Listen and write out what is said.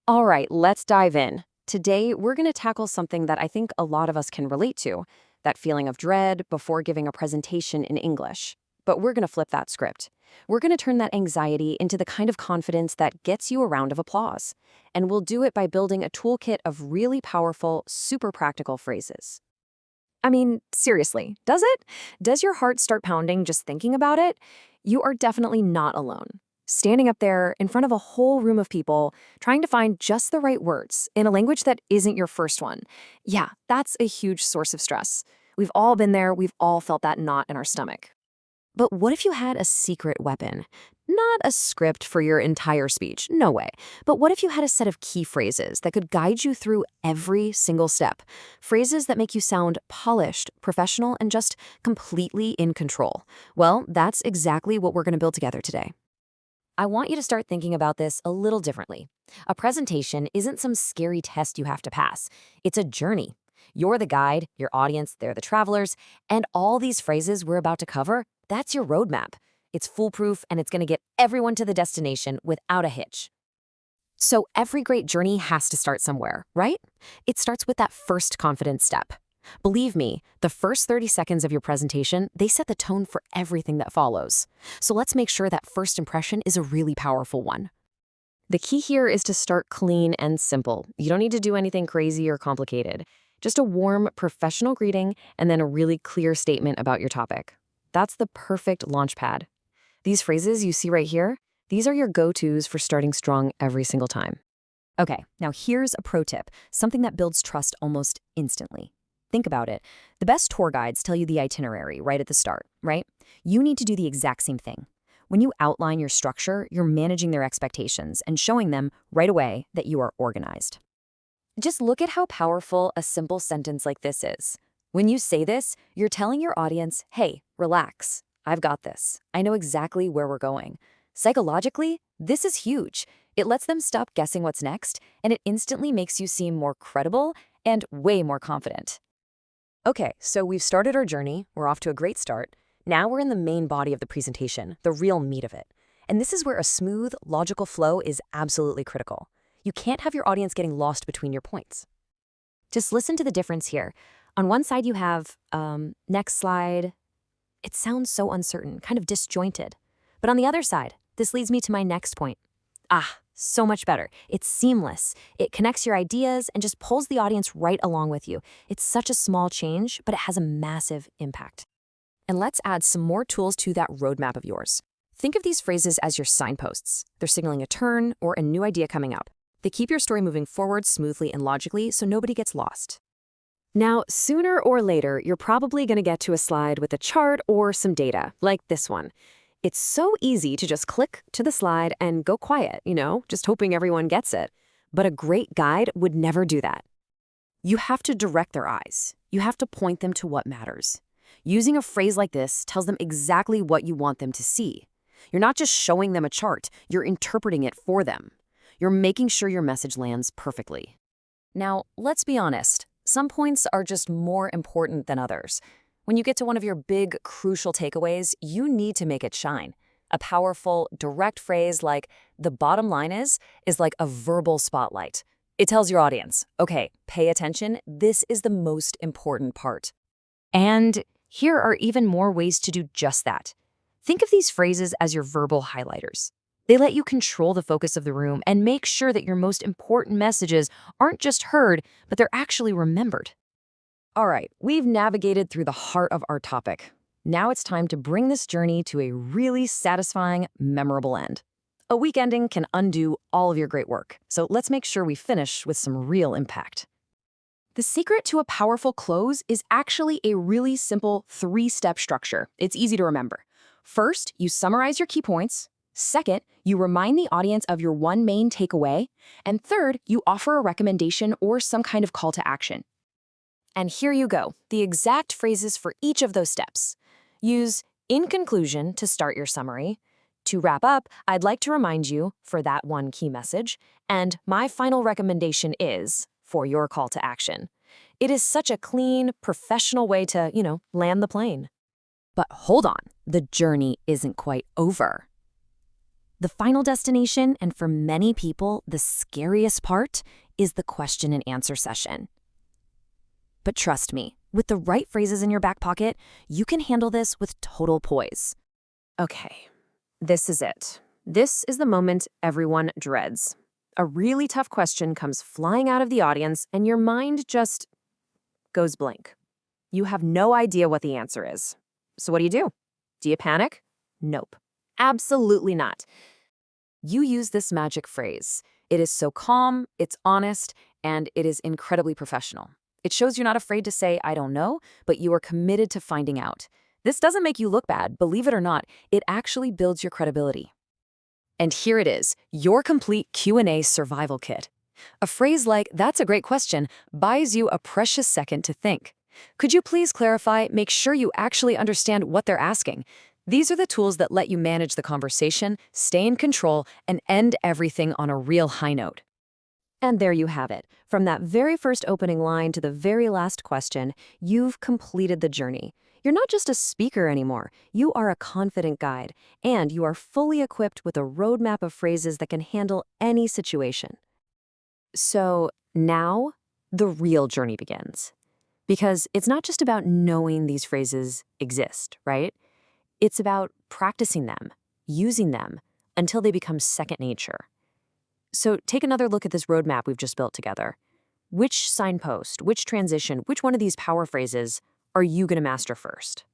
All right, let's dive in. Today, we're going to tackle something that I think a lot of us can relate to, that feeling of dread before giving a presentation in English. But we're going to flip that script. We're going to turn that anxiety into the kind of confidence that gets you a round of applause. And we'll do it by building a toolkit of really powerful, super practical phrases. I mean, seriously, does it? Does your heart start pounding just thinking about it? You are definitely not alone. Standing up there in front of a whole room of people, trying to find just the right words in a language that isn't your first one. Yeah, that's a huge source of stress. We've all been there, we've all felt that knot in our stomach. But what if you had a secret weapon? Not a script for your entire speech, no way. But what if you had a set of key phrases that could guide you through every single step? Phrases that make you sound polished, professional, and just completely in control. Well, that's exactly what we're going to build together today. I want you to start thinking about this a little differently. A presentation isn't some scary test you have to pass. It's a journey. You're the guide, your audience, they're the travelers, and all these phrases we're about to cover, that's your roadmap. It's foolproof, and it's going to get everyone to the destination without a hitch. So every great journey has to start somewhere, right? It starts with that first confidence step. Believe me, the first 30 seconds of your presentation, they set the tone for everything that follows. So let's make sure that first impression is a really powerful one. The key here is to start clean and simple. You don't need to do anything crazy or complicated. Just a warm, professional greeting and then a really clear statement about your topic. That's the perfect launch pad. These phrases you see right here, these are your go-tos for starting strong every single time. Okay, now here's a pro tip, something that builds trust almost instantly. Think about it. The best tour guides tell you the itinerary right at the start, right? You need to do the exact same thing. When you outline your structure, you're managing their expectations and showing them right away that you are organized. Just look at how powerful a simple sentence like this is. When you say this, you're telling your audience, hey, relax. I've got this. I know exactly where we're going. Psychologically, this is huge. It lets them stop guessing what's next, and it instantly makes you seem more credible and way more confident. Okay, so we've started our journey. We're off to a great start. Now we're in the main body of the presentation, the real meat of it. And this is where a smooth, logical flow is absolutely critical. You can't have your audience getting lost between your points. Just listen to the difference here. On one side you have, next slide. It sounds so uncertain, kind of disjointed. But on the other side, this leads me to my next point. So much better. It's seamless. It connects your ideas and just pulls the audience right along with you. It's such a small change, but it has a massive impact. And let's add some more tools to that roadmap of yours. Think of these phrases as your signposts. They're signaling a turn or a new idea coming up. They keep your story moving forward smoothly and logically so nobody gets lost. Now, sooner or later, you're probably going to get to a slide with a chart or some data, like this one. It's so easy to just click to the slide and go quiet, just hoping everyone gets it. But a great guide would never do that. You have to direct their eyes. You have to point them to what matters. Using a phrase like this tells them exactly what you want them to see. You're not just showing them a chart, you're interpreting it for them. You're making sure your message lands perfectly. Now, let's be honest. Some points are just more important than others. When you get to one of your big, crucial takeaways, you need to make it shine. A powerful, direct phrase like, the bottom line is like a verbal spotlight. It tells your audience, okay, pay attention, this is the most important part. And here are even more ways to do just that. Think of these phrases as your verbal highlighters. They let you control the focus of the room and make sure that your most important messages aren't just heard, but they're actually remembered. All right, we've navigated through the heart of our topic. Now it's time to bring this journey to a really satisfying, memorable end. A weak ending can undo all of your great work, so let's make sure we finish with some real impact. The secret to a powerful close is actually a really simple 3-step structure. It's easy to remember. First, you summarize your key points. Second, you remind the audience of your one main takeaway. And third, you offer a recommendation or some kind of call to action. And here you go, the exact phrases for each of those steps. Use in conclusion to start your summary. To wrap up, I'd like to remind you for that one key message. And my final recommendation is for your call to action. It is such a clean, professional way to, land the plane. But hold on, the journey isn't quite over. The final destination, and for many people, the scariest part, is the question and answer session. But trust me, with the right phrases in your back pocket, you can handle this with total poise. Okay, this is it. This is the moment everyone dreads. A really tough question comes flying out of the audience, and your mind just goes blank. You have no idea what the answer is. So what do? Do you panic? Nope. Absolutely not. You use this magic phrase. It is so calm, it's honest, and it is incredibly professional. It shows you're not afraid to say, I don't know, but you are committed to finding out. This doesn't make you look bad, believe it or not, it actually builds your credibility. And here it is, your complete Q&A survival kit. A phrase like, that's a great question, buys you a precious second to think. Could you please clarify, make sure you actually understand what they're asking? These are the tools that let you manage the conversation, stay in control, and end everything on a real high note. And there you have it. From that very first opening line to the very last question, you've completed the journey. You're not just a speaker anymore. You are a confident guide, and you are fully equipped with a roadmap of phrases that can handle any situation. So now, the real journey begins. Because it's not just about knowing these phrases exist, right? It's about practicing them, using them, until they become second nature. So take another look at this roadmap we've just built together. Which signpost, which transition, which one of these power phrases are you going to master first?